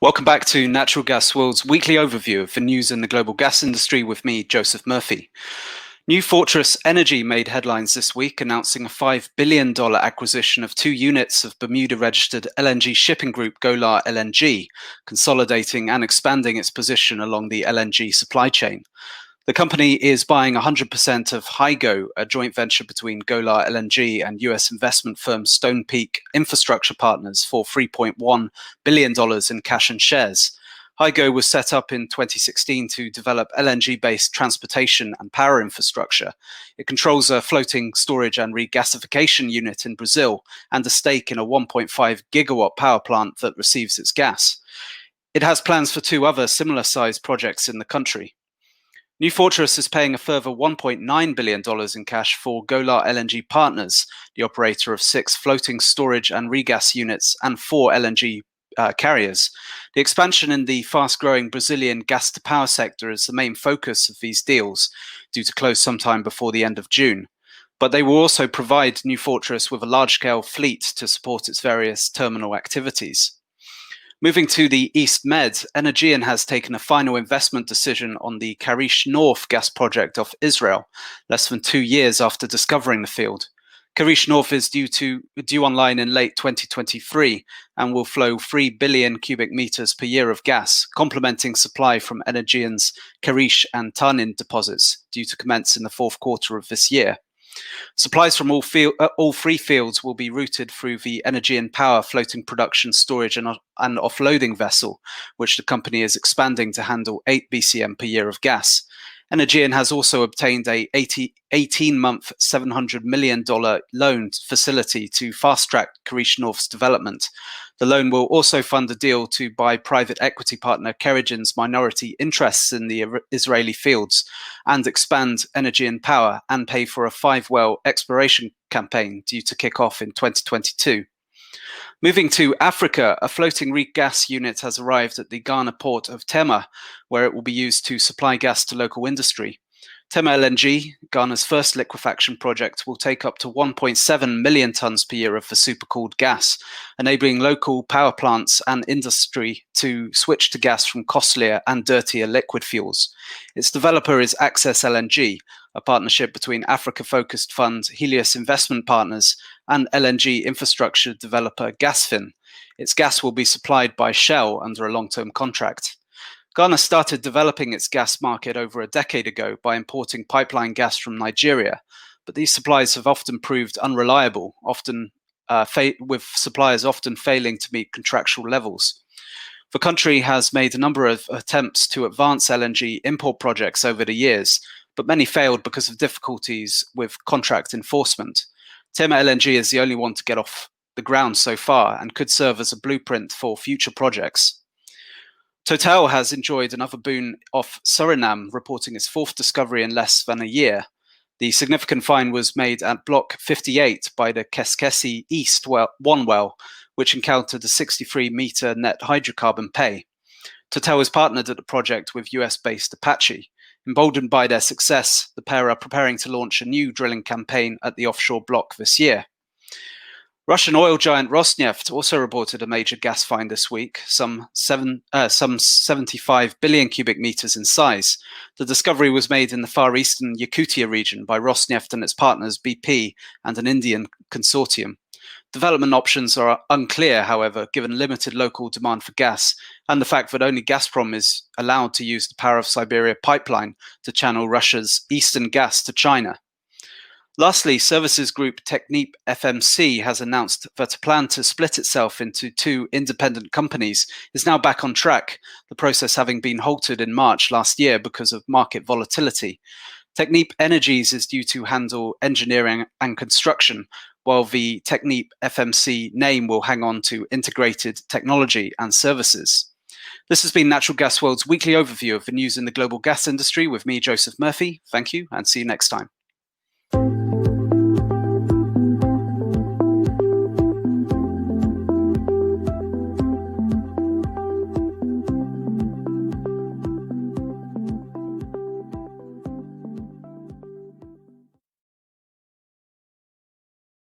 Welcome back to Natural Gas World's weekly overview of the news in the global gas industry with me, Joseph Murphy. New Fortress Energy made headlines this week, announcing a $5 billion acquisition of 2 units of Bermuda-registered LNG shipping group Golar LNG, consolidating and expanding its position along the LNG supply chain. The company is buying 100% of Hygo, a joint venture between Golar LNG and US investment firm Stonepeak Infrastructure Partners, for $3.1 billion in cash and shares. Hygo was set up in 2016 to develop LNG-based transportation and power infrastructure. It controls a floating storage and regasification unit in Brazil and a stake in a 1.5 gigawatt power plant that receives its gas. It has plans for 2 other similar-sized projects in the country. New Fortress is paying a further $1.9 billion in cash for Golar LNG Partners, the operator of 6 floating storage and regas units and 4 LNG carriers. The expansion in the fast-growing Brazilian gas-to-power sector is the main focus of these deals, due to close sometime before the end of June. But they will also provide New Fortress with a large-scale fleet to support its various terminal activities. Moving to the East Med, Energean has taken a final investment decision on the Karish North gas project off Israel, less than 2 years after discovering the field. Karish North is due online in late 2023 and will flow 3 billion cubic meters per year of gas, complementing supply from Energean's Karish and Tanin deposits, due to commence in the 4th quarter of this year. Supplies from all 3 fields will be routed through the Energean Power floating production, storage and offloading vessel, which the company is expanding to handle 8 BCM per year of gas. Energean has also obtained a 18-month $700 million loan facility to fast-track Karish North's development. The loan will also fund a deal to buy private equity partner Kerogen's minority interests in the Israeli fields and expand Energean Power, and pay for a 5-well exploration campaign due to kick off in 2022. Moving to Africa, a floating regas unit has arrived at the Ghana port of Tema, where it will be used to supply gas to local industry. Tema LNG, Ghana's first liquefaction project, will take up to 1.7 million tons per year of the supercooled gas, enabling local power plants and industry to switch to gas from costlier and dirtier liquid fuels. Its developer is Access LNG, a partnership between Africa-focused fund Helios Investment Partners and LNG infrastructure developer Gasfin. Its gas will be supplied by Shell under a long-term contract. Ghana started developing its gas market over a decade ago by importing pipeline gas from Nigeria, but these supplies have often proved unreliable, with suppliers often failing to meet contractual levels. The country has made a number of attempts to advance LNG import projects over the years, but many failed because of difficulties with contract enforcement. Tema LNG is the only one to get off the ground so far and could serve as a blueprint for future projects. Total has enjoyed another boon off Suriname, reporting its 4th discovery in less than a year. The significant find was made at Block 58 by the Keskesi East 1 well, which encountered a 63-meter net hydrocarbon pay. Total is partnered at the project with US-based Apache. Emboldened by their success, the pair are preparing to launch a new drilling campaign at the offshore block this year. Russian oil giant Rosneft also reported a major gas find this week, some 75 billion cubic meters in size. The discovery was made in the far eastern Yakutia region by Rosneft and its partners BP and an Indian consortium. Development options are unclear, however, given limited local demand for gas and the fact that only Gazprom is allowed to use the Power of Siberia pipeline to channel Russia's eastern gas to China. Lastly, services group TechnipFMC has announced that a plan to split itself into 2 independent companies is now back on track, the process having been halted in March last year because of market volatility. Technip Energies is due to handle engineering and construction, while the TechnipFMC name will hang on to integrated technology and services. This has been Natural Gas World's weekly overview of the news in the global gas industry with me, Joseph Murphy. Thank you, and see you next time.